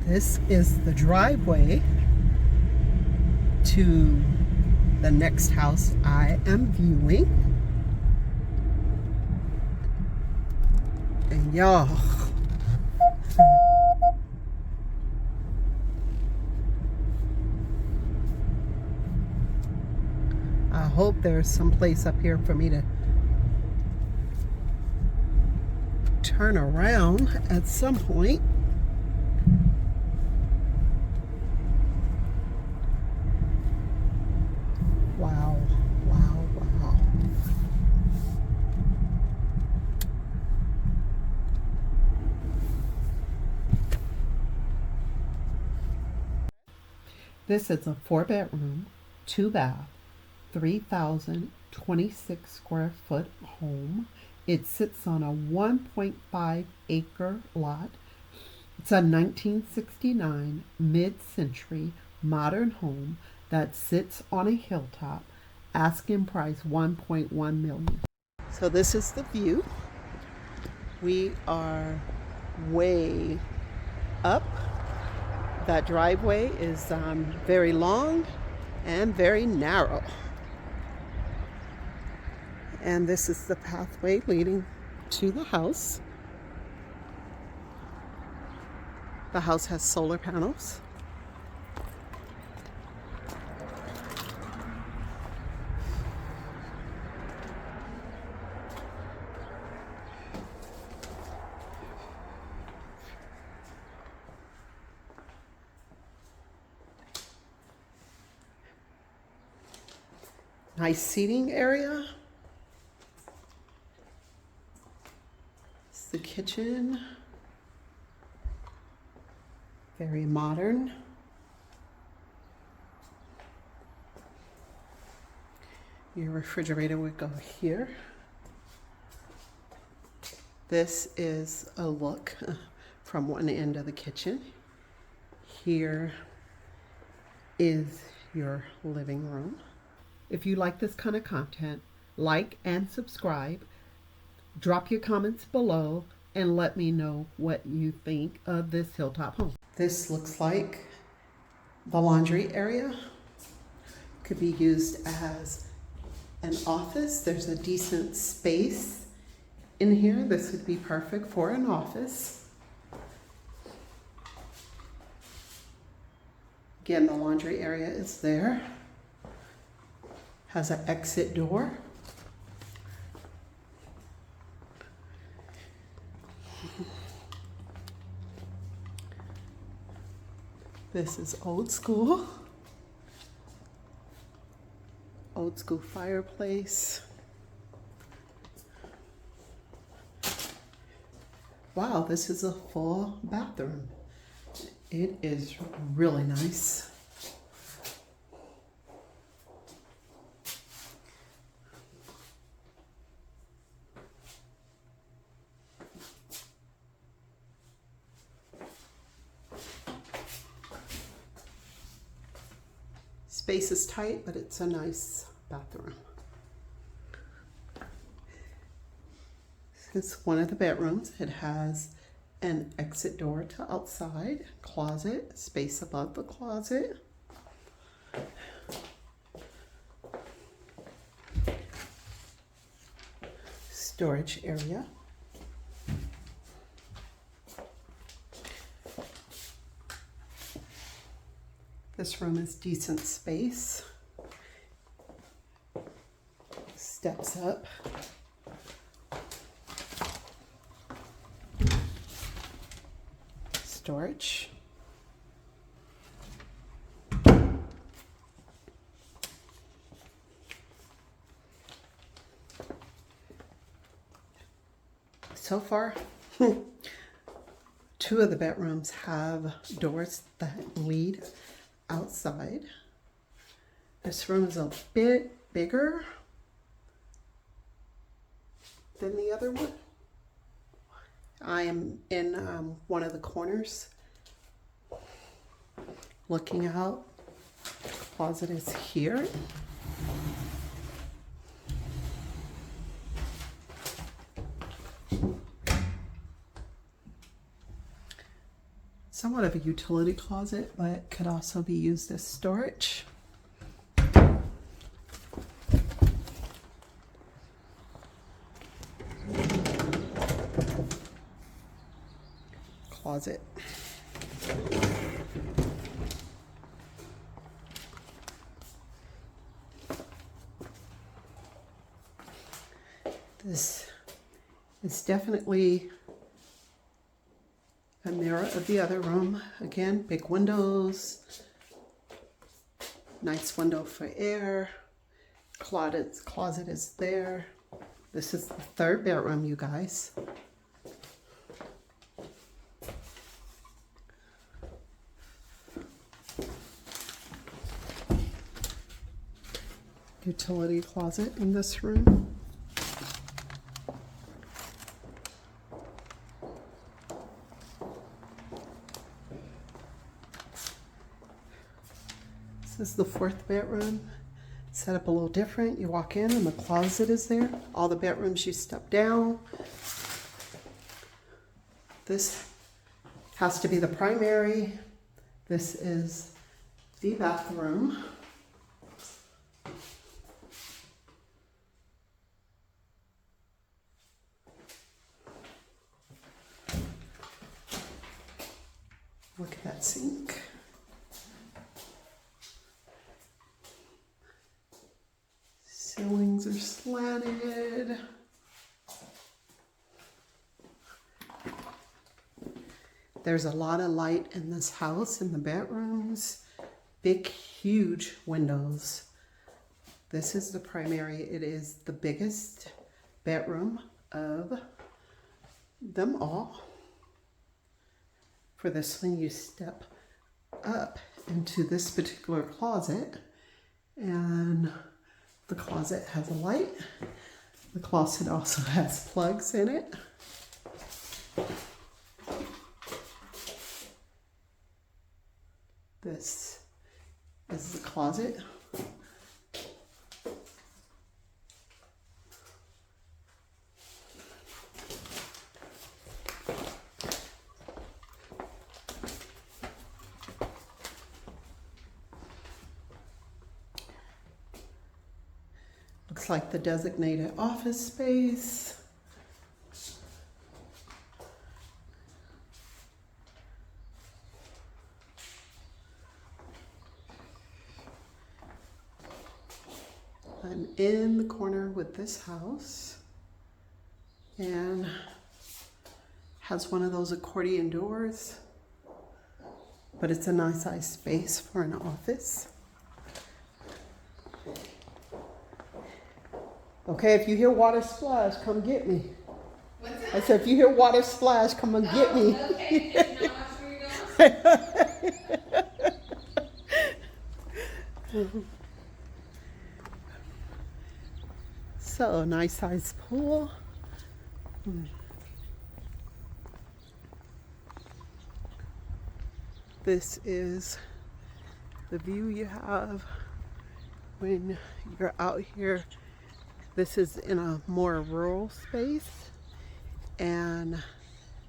This is the driveway to the next house I am viewing. And y'all, I hope there's some place up here for me to turn around at some point. Wow, wow, wow. This is a 4-bedroom, 2-bath, 3,026 square foot home. It sits on a 1.5 acre lot. It's a 1969 mid-century modern home that sits on a hilltop. Asking price $1.1 million. So this is the view. We are way up. That driveway is very long and very narrow. And this is the pathway leading to the house. The house has solar panels. Nice seating area. It's the kitchen. Very modern. Your refrigerator would go here. This is a look from one end of the kitchen. Here is your living room. If you like this kind of content, like and subscribe. Drop your comments below and let me know what you think of this hilltop home. This looks like the laundry area. Could be used as an office. There's a decent space in here. This would be perfect for an office. Again, the laundry area is there. Has an exit door. This is old school. Old school fireplace. Wow, this is a full bathroom. It is really nice. Space is tight, but it's a nice bathroom. This is one of the bedrooms. It has an exit door to outside, closet, space above the closet. Storage area. This room is decent space. Steps up. Storage. So far, two of the bedrooms have doors that lead outside. This room is a bit bigger than the other one. I am in one of the corners looking out. Closet is here. somewhat of a utility closet, but could also be used as storage. Closet. This is definitely a mirror of the other room. Again, big windows, nice window for air. Closet is there. This is the third bedroom, you guys. Utility closet in this room. This is the fourth bedroom. Set up a little different. You walk in and the closet is there. All the bedrooms you step down. This has to be the primary. This is the bathroom. Look at that sink. Ceilings are slanted. There's a lot of light in this house in the bedrooms. Big, huge windows. This is the primary. It is the biggest bedroom of them all. For this one, you step up into this particular closet, and the closet has a light. The closet also has plugs in it. This is the closet. Looks like the designated office space. I'm in the corner with this house, and has one of those accordion doors, but it's a nice size space for an office. Okay, if you hear water splash, come get me. What's that? I said, if you hear water splash, come and get me. Okay. That's not where you're going. So, nice size pool. This is the view you have when you're out here. This is in a more rural space, and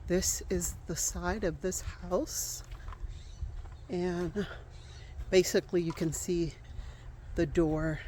this is the side of this house, and basically you can see the door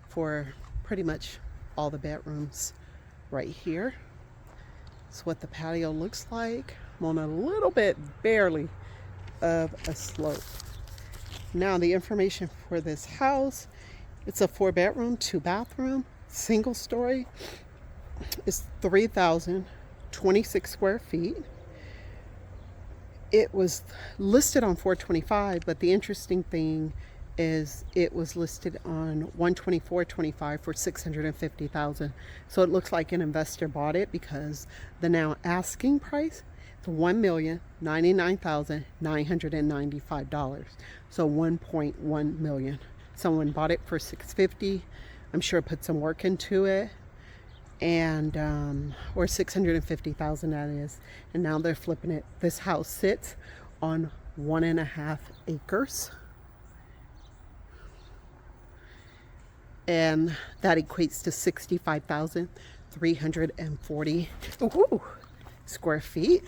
for pretty much all the bedrooms right here. It's what the patio looks like. I'm on a little bit, barely, of a slope. Now the information for this house, it's a 4-bedroom, 2-bathroom, single story. It's 3,026 square feet. It was listed on 425, but the interesting thing is it was listed on 124.25 for $650,000. So it looks like an investor bought it, because the now asking price is $1,099,995. So $1.1 million. Someone bought it for $650,000. I'm sure put some work into it, and or $650,000 that is, and now they're flipping it. This house sits on 1.5 acres, and that equates to 65,340 square feet.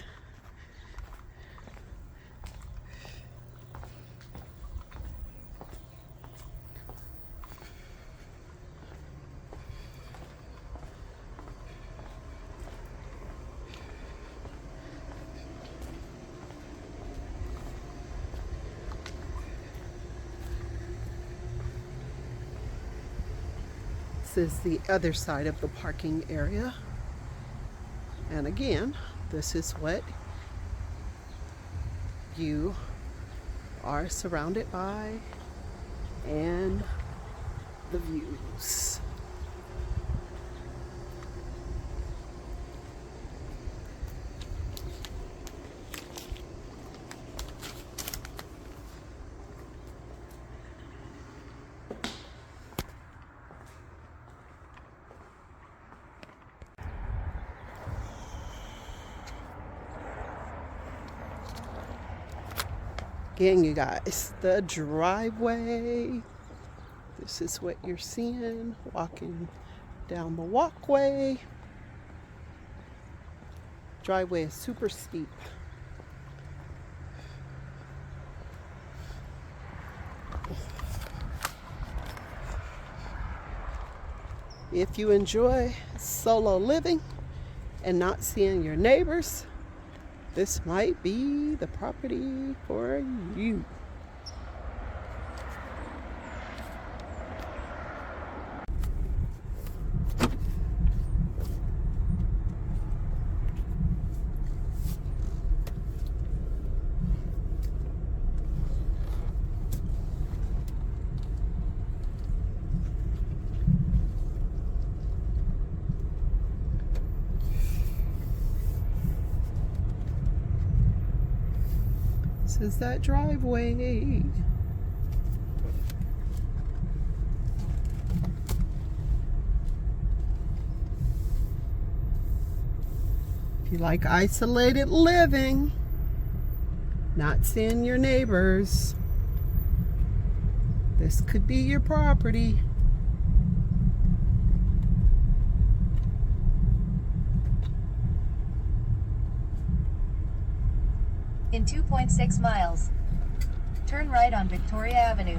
This is the other side of the parking area. And again, this is what you are surrounded by and the views. Again, you guys, the driveway. This is what you're seeing walking down the walkway. Driveway is super steep. If you enjoy solo living and not seeing your neighbors, this might be the property for you. This is that driveway. If you like isolated living, not seeing your neighbors, this could be your property. In 2.6 miles, turn right on Victoria Avenue.